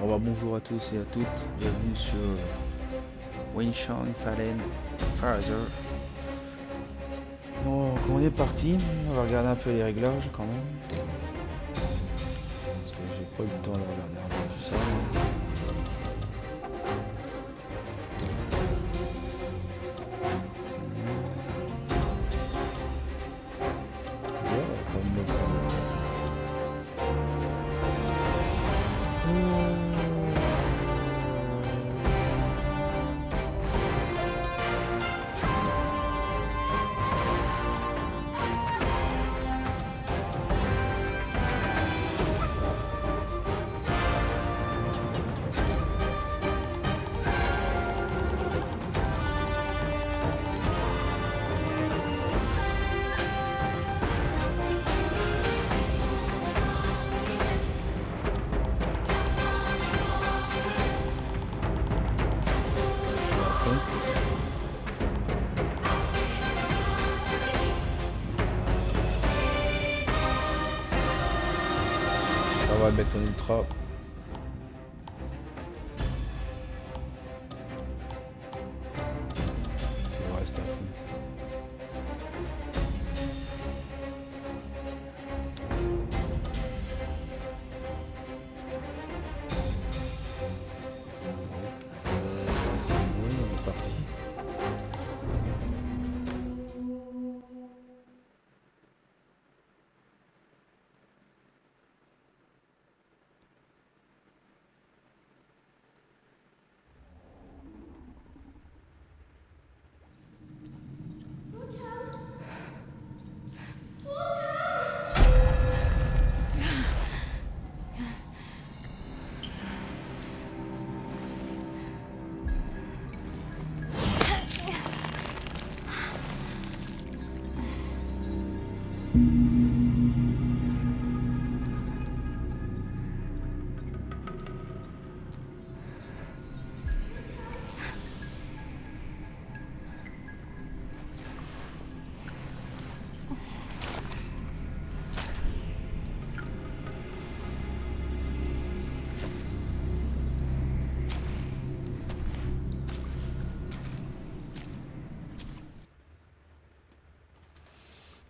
Bon bah bonjour à tous et à toutes, bienvenue sur WUCHANG FALLEN FEATHERS. Donc on est parti, on va regarder un peu les réglages quand même. Parce que j'ai pas eu le temps de regarder un peu tout ça. On va le mettre en ultra. On reste à fond. C'est bon, on est parti.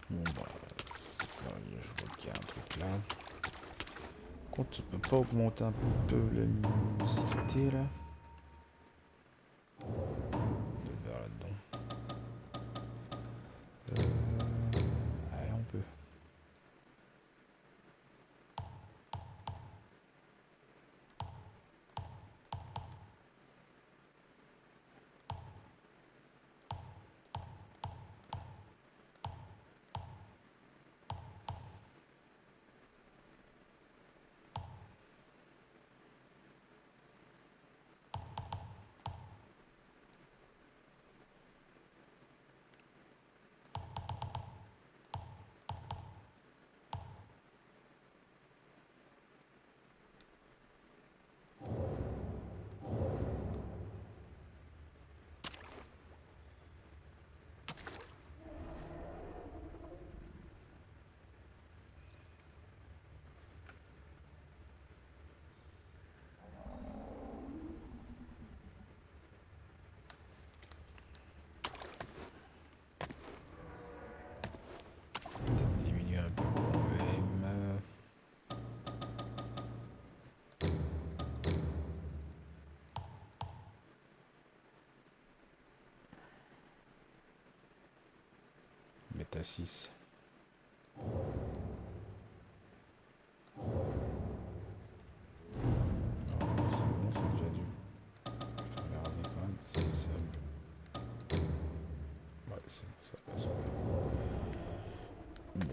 Bon bah ça y est, je vois qu'il y a un truc là. Par contre, je peux pas augmenter un peu la luminosité là. De vers là-dedans. Allez, on peut. Diminuer un peu même. Mettre à 6. Ça passe. Bon.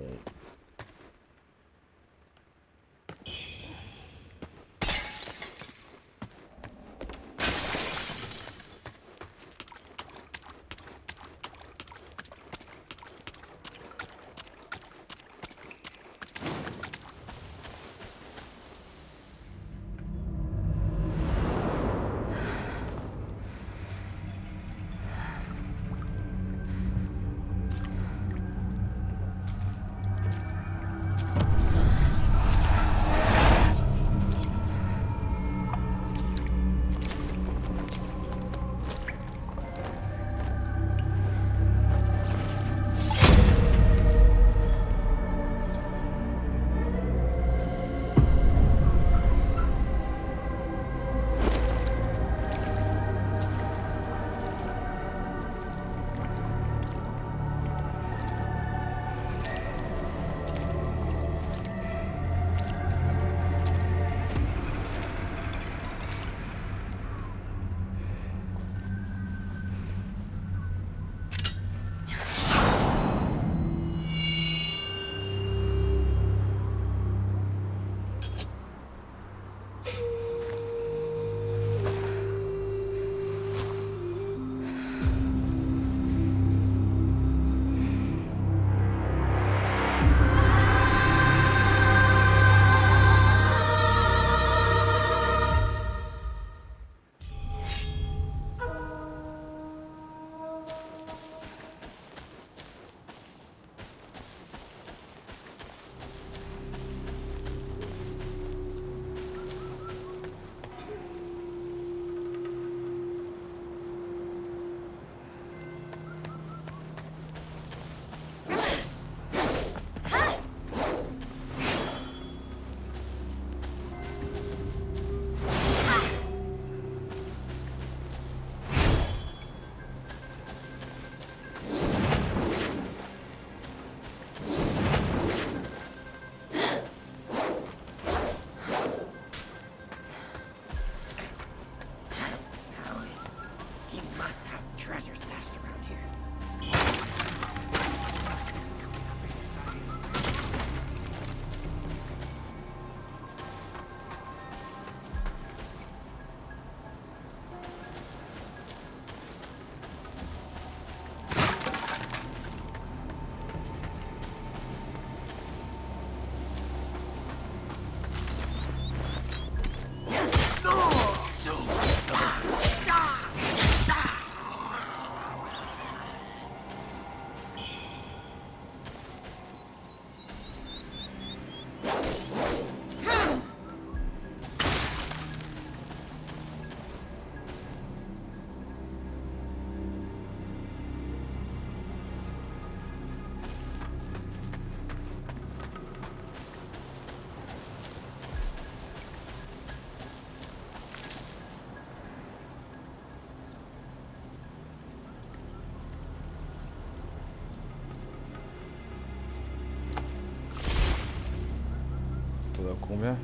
combien?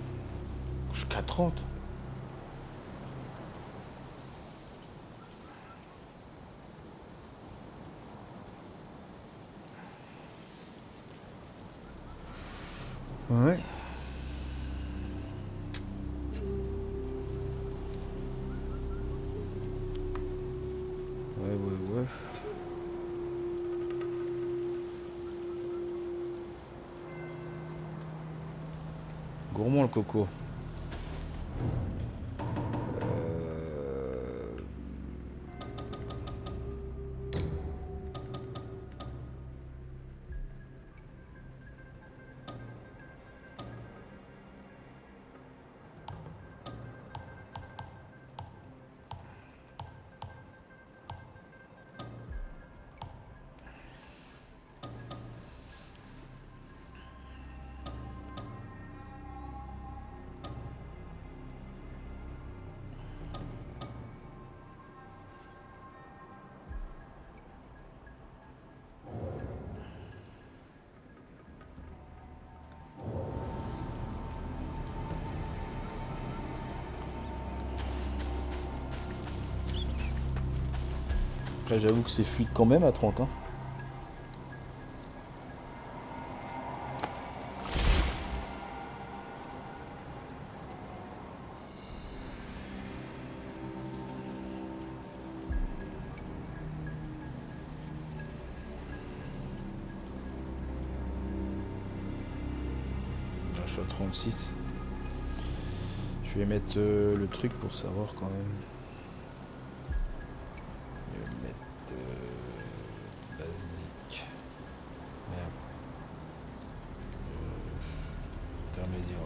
Jusqu'à 30. Ouais. Ouais. Gourmand le coco. Après j'avoue que c'est fluide quand même à 30 hein. Là, je suis à 36. Je vais mettre le truc pour savoir quand même. Je vais mettre basique. Merde. Intermédiaire, ouais.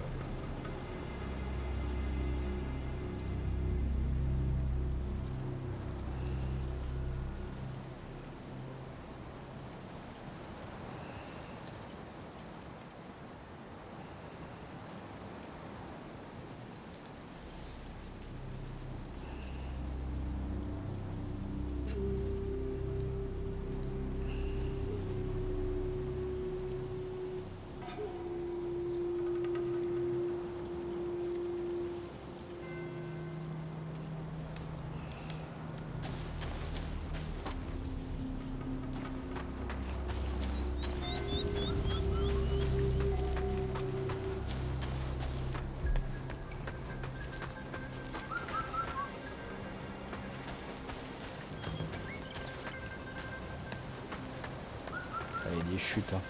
Il chute hein.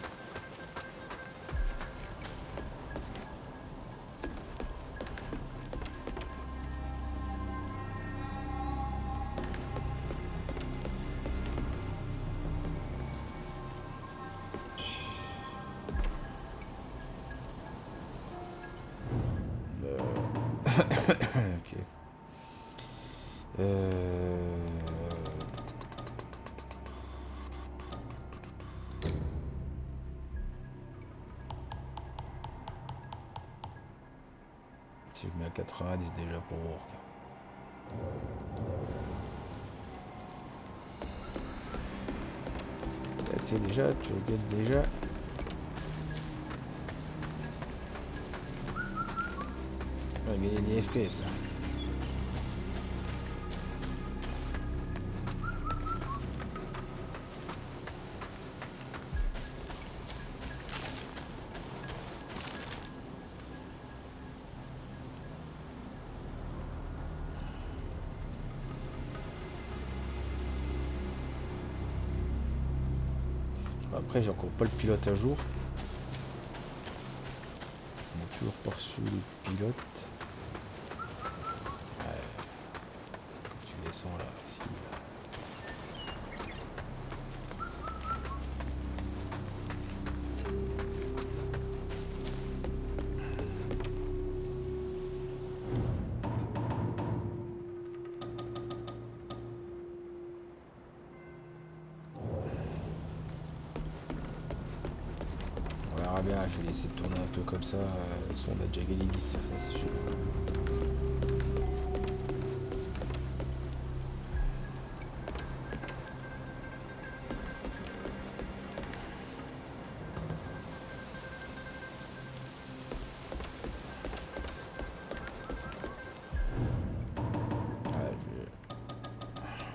Ok. Si je mets à 90 déjà pour work. Tu sais déjà, tu regardes déjà. On va gagner des FPS. Après, j'ai encore pas le pilote à jour. On n'a toujours pas reçu le pilote. Ouais. Tu descends là, ici. Là. On verra bien, je vais laisser tourner un peu comme ça. On a déjà gagné 10, ça c'est sûr.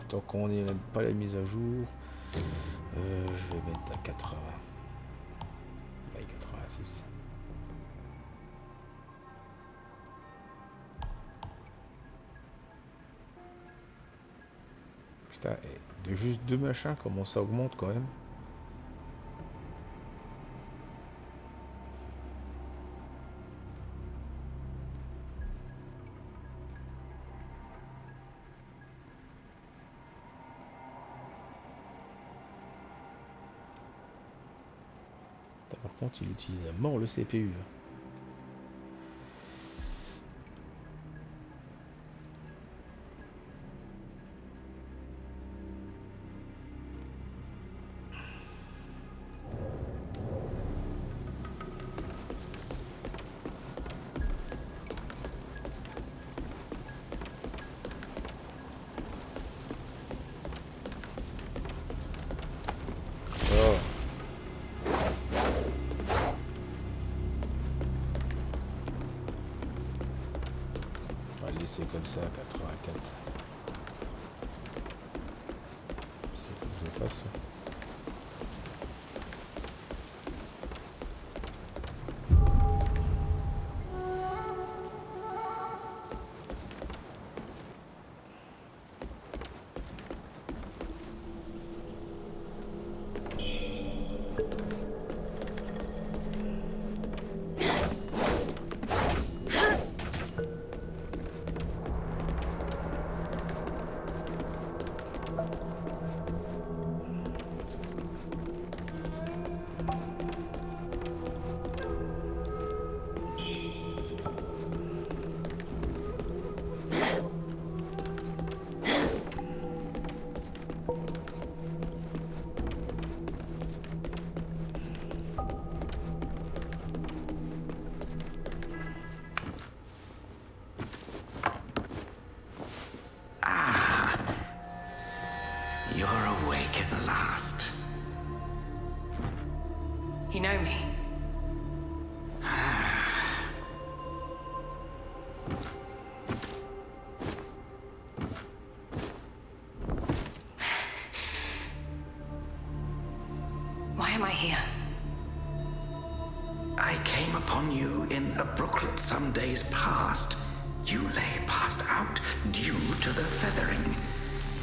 Tant qu'on n'est pas la mise à jour, je vais mettre à 80. Bah, 86. Putain, de juste 2 machins, comment ça augmente quand même. Par contre, il utilise à mort le CPU. Oh. On va le laisser comme ça à 84. Parce qu'il faut que je fasse. You know me? Why am I here? I came upon you in a brooklet some days past. You lay passed out due to the feathering.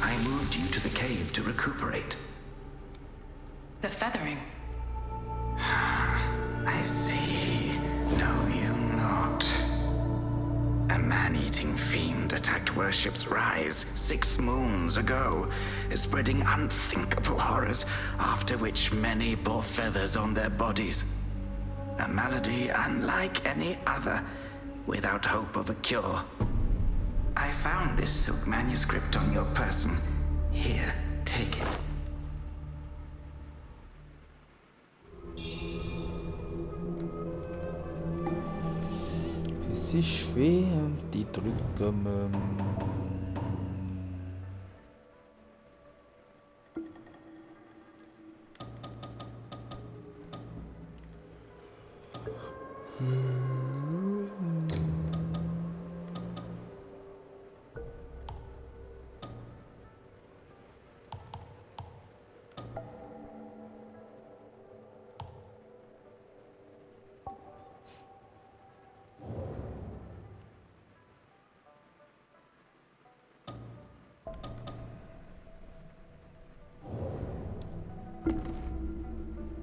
I moved you to the cave to recuperate. The feathering? I see. Know you not. A man-eating fiend attacked Worship's Rise 6 moons ago, spreading unthinkable horrors, after which many bore feathers on their bodies. A malady unlike any other, without hope of a cure. I found this silk manuscript on your person. Here, take it. Et si je fais un petit truc comme...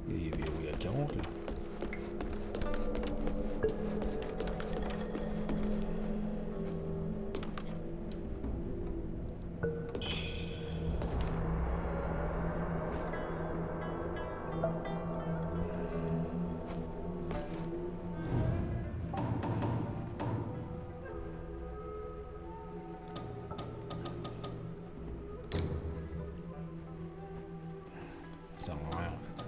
Il est verrouillé à 40 là. Ça sert à rien en fait.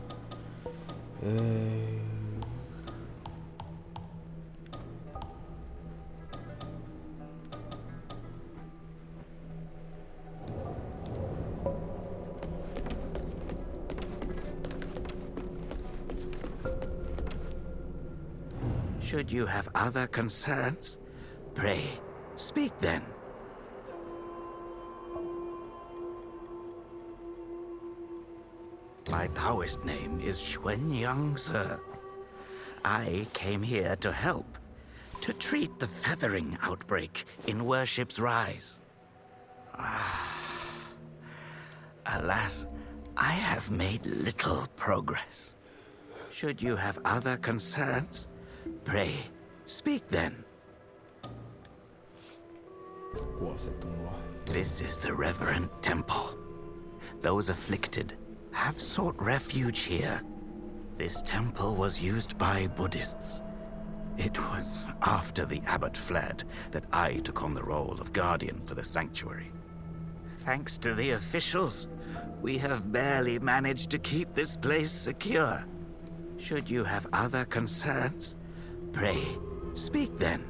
Should you have other concerns, pray, speak then. My Taoist name is Xuanyang, sir. I came here to help, to treat the feathering outbreak in Worship's Rise. Alas, I have made little progress. Should you have other concerns, pray, speak then. Quoi cet endroit? This is the reverent temple. Those afflicted have sought refuge here. This temple was used by Buddhists. It was after the abbot fled that I took on the role of guardian for the sanctuary. Thanks to the officials, we have barely managed to keep this place secure. Should you have other concerns, pray, speak then.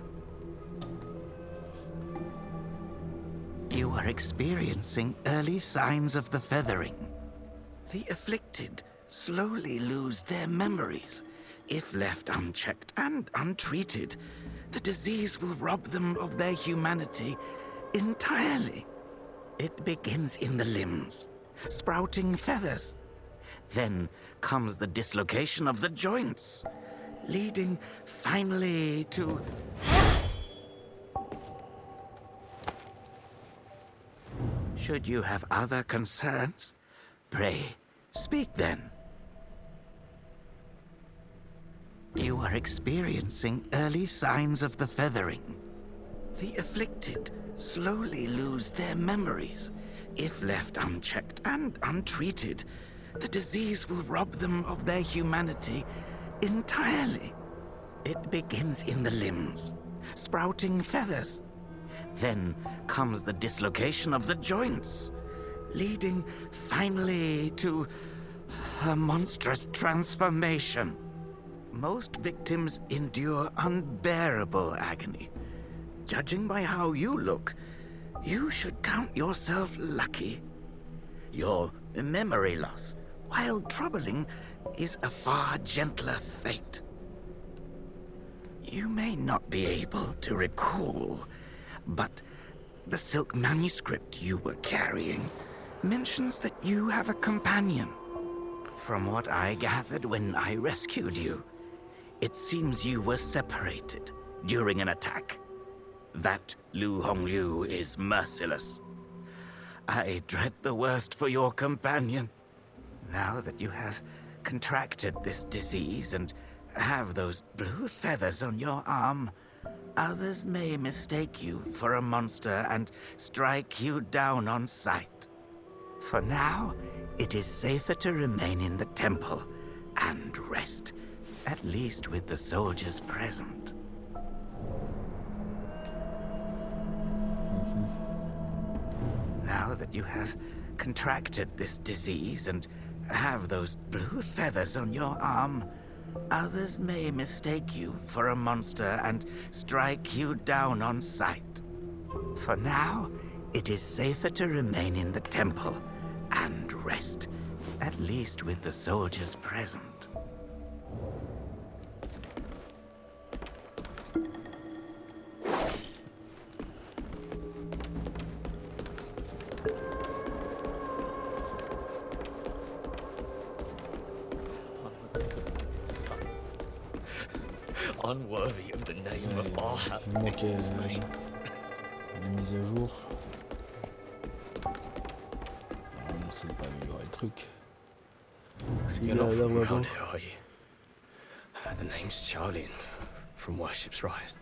You are experiencing early signs of the feathering. The afflicted slowly lose their memories. If left unchecked and untreated, the disease will rob them of their humanity entirely. It begins in the limbs, sprouting feathers. Then comes the dislocation of the joints, leading finally to... Should you have other concerns, pray, speak then. You are experiencing early signs of the feathering. The afflicted slowly lose their memories. If left unchecked and untreated, the disease will rob them of their humanity entirely. It begins in the limbs, sprouting feathers. Then comes the dislocation of the joints, leading finally to a monstrous transformation. Most victims endure unbearable agony. Judging by how you look, you should count yourself lucky. Your memory loss, while troubling, is a far gentler fate. You may not be able to recall, but the silk manuscript you were carrying mentions that you have a companion. From what I gathered when I rescued you, it seems you were separated during an attack. That Lu Hongliu is merciless. I dread the worst for your companion. Now that you have contracted this disease and have those blue feathers on your arm, others may mistake you for a monster and strike you down on sight. For now, it is safer to remain in the temple and rest, at least with the soldiers present. Now that you have contracted this disease and have those blue feathers on your arm, others may mistake you for a monster and strike you down on sight. For now, it is safer to remain in the temple and rest, at least with the soldiers present. Unworthy of the name of our Il manquait happenings, mate. la mise à jour. Normalement, c'est pas améliorer le truc. You're not from around here, are you? The name's Charlene, from Worship's Rise.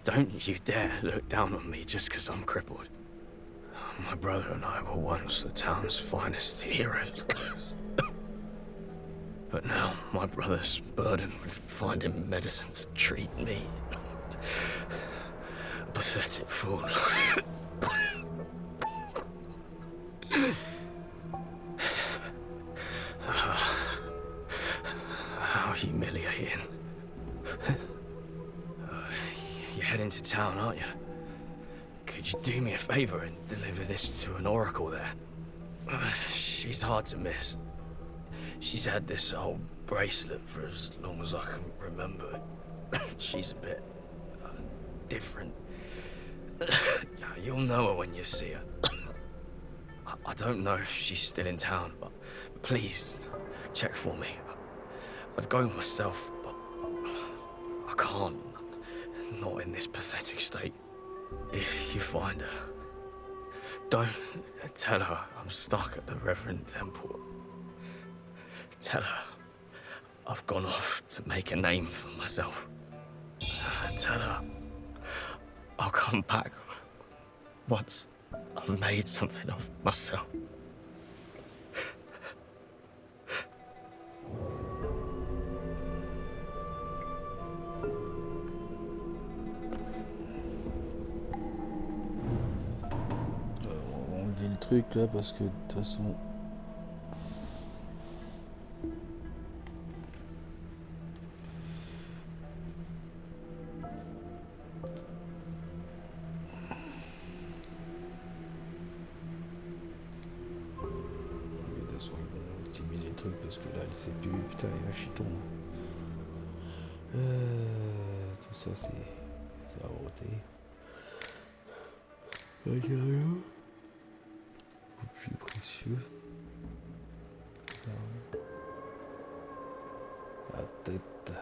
Don't you dare look down on me just because I'm crippled. My brother and I were once the town's finest heroes. But now my brother's burdened with finding medicine to treat me. A pathetic fool. How humiliating. You're heading to town, aren't you? Could you do me a favor and deliver this to an oracle there? She's hard to miss. She's had this old bracelet for as long as I can remember. She's a bit different. You'll know her when you see her. I don't know if she's still in town, but please, check for me. I'd go myself, but I can't. Not in this pathetic state. If you find her, don't tell her I'm stuck at the Reverend Temple. Tell her I've gone off to make a name for myself. Tell her I'll come back once I've made something of myself. On va enlever le truc là parce que de toute façon. Parce que là elle sait plus, putain les vaches ils tombent. Tout ça c'est à roter. Rien. Objet précieux. Ça. La tête.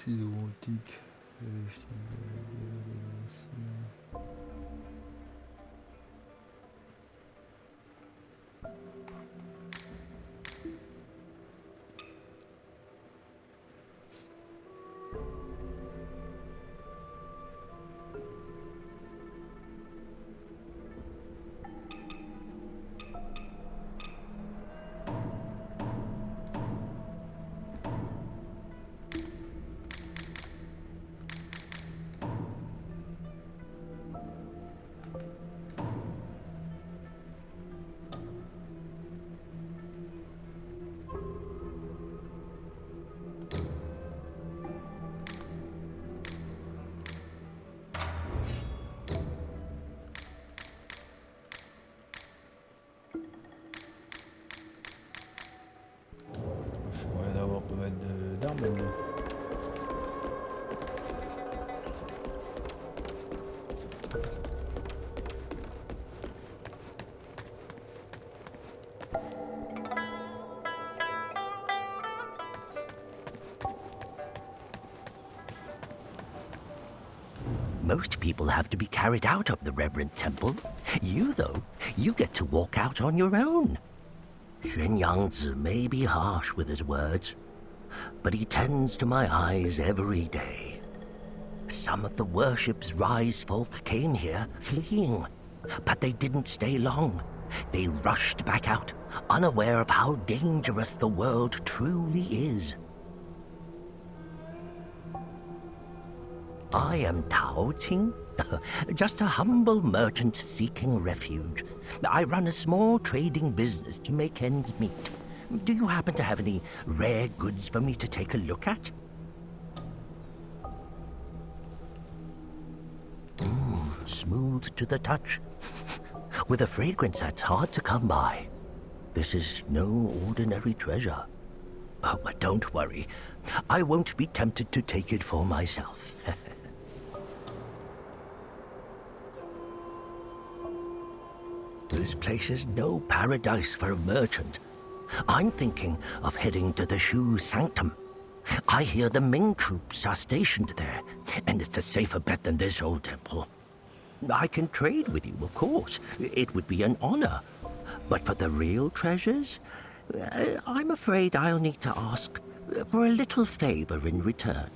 Ciseaux antiques. Most people have to be carried out of the Reverend Temple. You, though, you get to walk out on your own. Xuan Yangzi may be harsh with his words, but he tends to my eyes every day. Some of the worship's rise folk came here fleeing, but they didn't stay long. They rushed back out, unaware of how dangerous the world truly is. I am Tao Ting, just a humble merchant seeking refuge. I run a small trading business to make ends meet. Do you happen to have any rare goods for me to take a look at? Smooth to the touch. with a fragrance that's hard to come by. This is no ordinary treasure. Oh, but don't worry. I won't be tempted to take it for myself. This place is no paradise for a merchant. I'm thinking of heading to the Shu Sanctum. I hear the Ming troops are stationed there, and it's a safer bet than this old temple. I can trade with you, of course. It would be an honor. But for the real treasures, I'm afraid I'll need to ask for a little favor in return.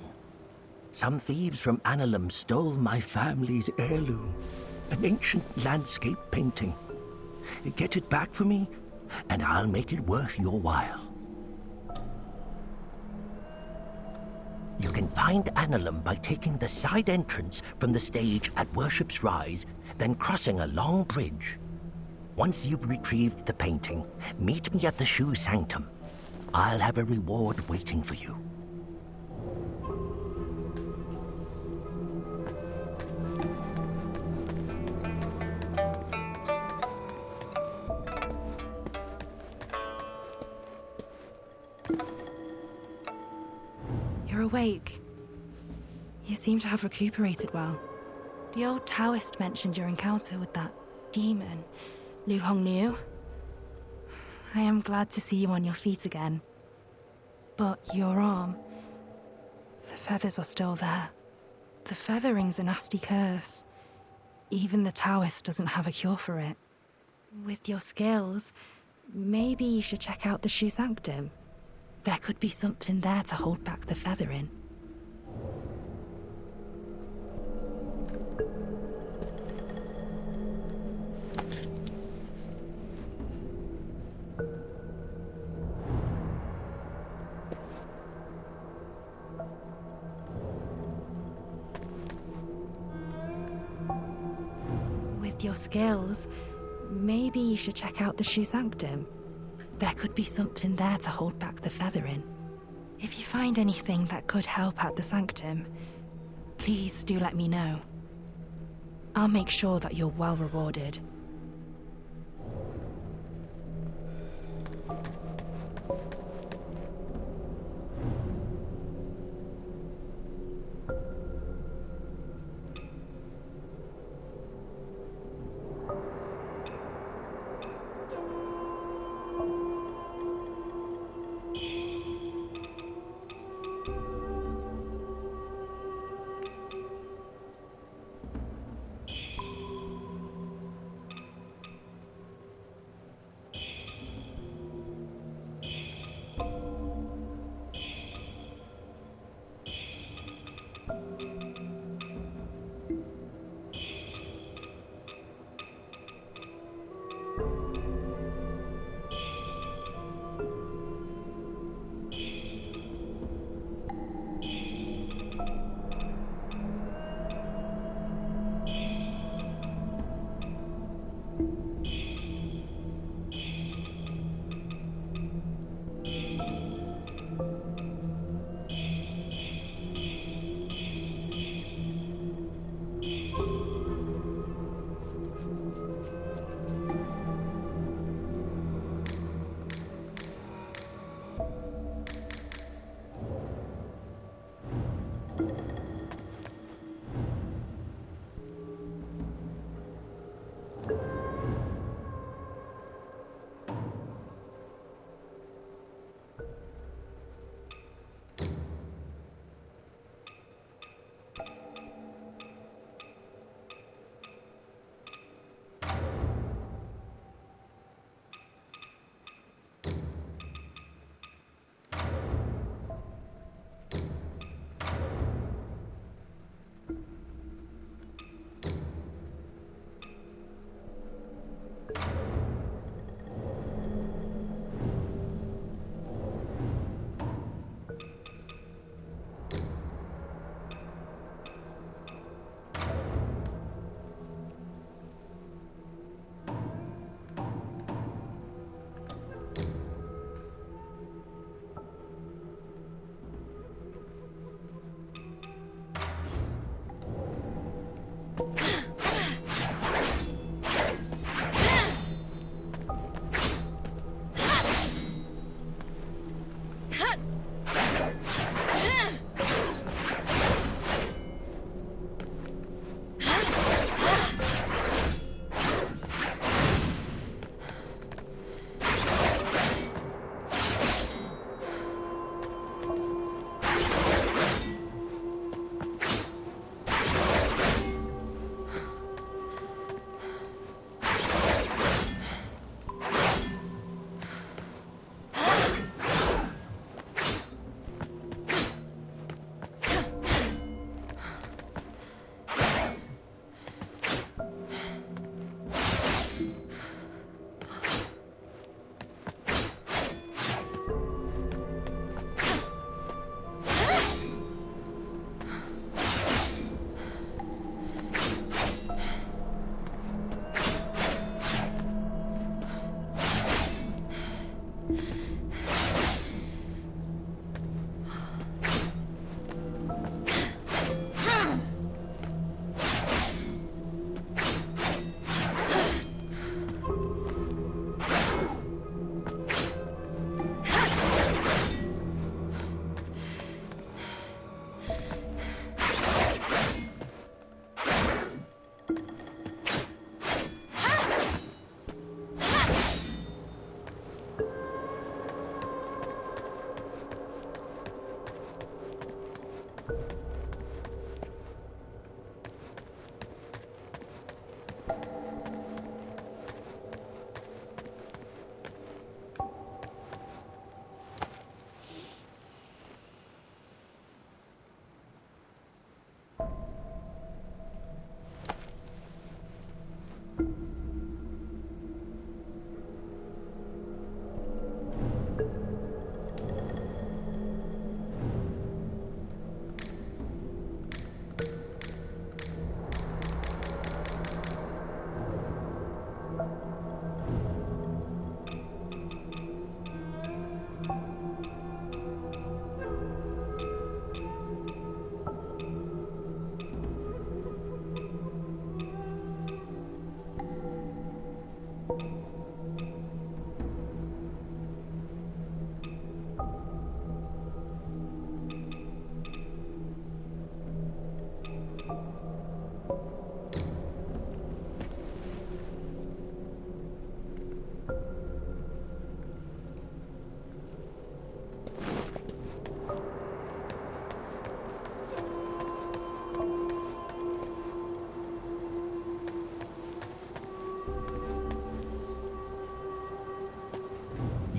Some thieves from Annalum stole my family's heirloom, an ancient landscape painting. Get it back for me, and I'll make it worth your while. You can find Annalum by taking the side entrance from the stage at Worship's Rise, then crossing a long bridge. Once you've retrieved the painting, meet me at the Shu Sanctum. I'll have a reward waiting for you. You're awake. You seem to have recuperated well. The old Taoist mentioned your encounter with that demon, Lu Hongniu. I am glad to see you on your feet again. But your arm, the feathers are still there. The feathering's a nasty curse. Even the Taoist doesn't have a cure for it. With your skills, maybe you should check out the Shu Sanctum. There could be something there to hold back the feathering. With your skills, maybe you should check out the Shu Sanctum. There could be something there to hold back the feathering. If you find anything that could help at the Sanctum, please do let me know. I'll make sure that you're well rewarded.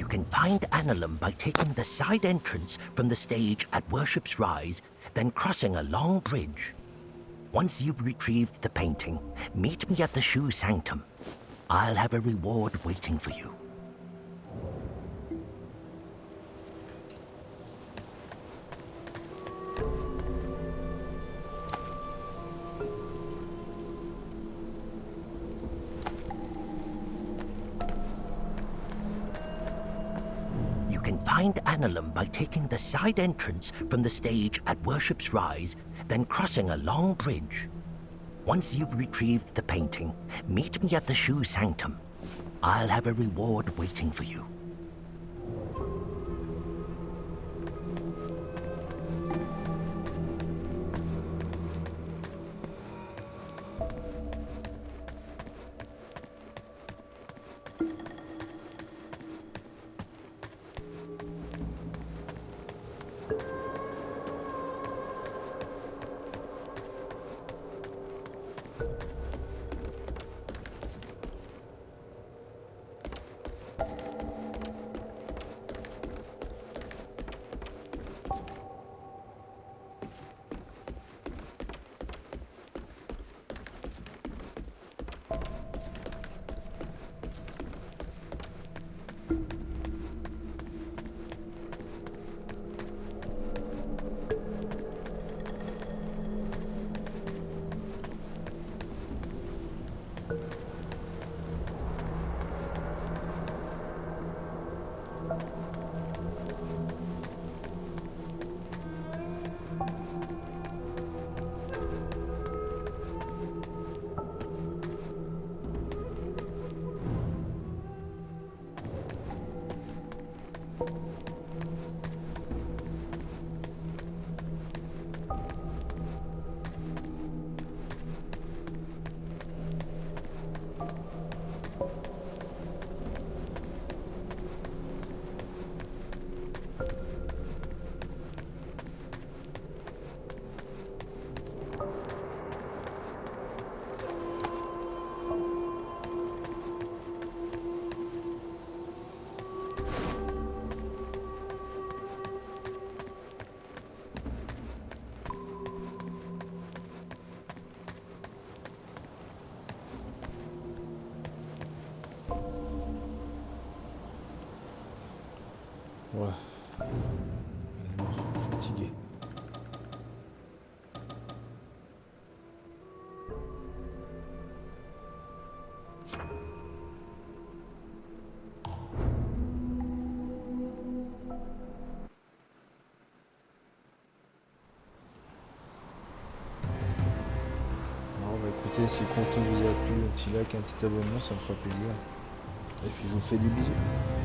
can find Annalum by taking the side entrance from the stage at Worship's Rise, then crossing a long bridge. Once you've retrieved the painting, meet me at the Shoe Sanctum. I'll have a reward waiting for you. You can find Annalum by taking the side entrance from the stage at Worship's Rise, then crossing a long bridge. Once you've retrieved the painting, meet me at the Shoe Sanctum. I'll have a reward waiting for you. Ouais. Fatigué. Alors, bah écoutez, si le contenu vous a plu, un petit like, un petit abonnement, ça me fera plaisir. Et puis je vous fais des bisous.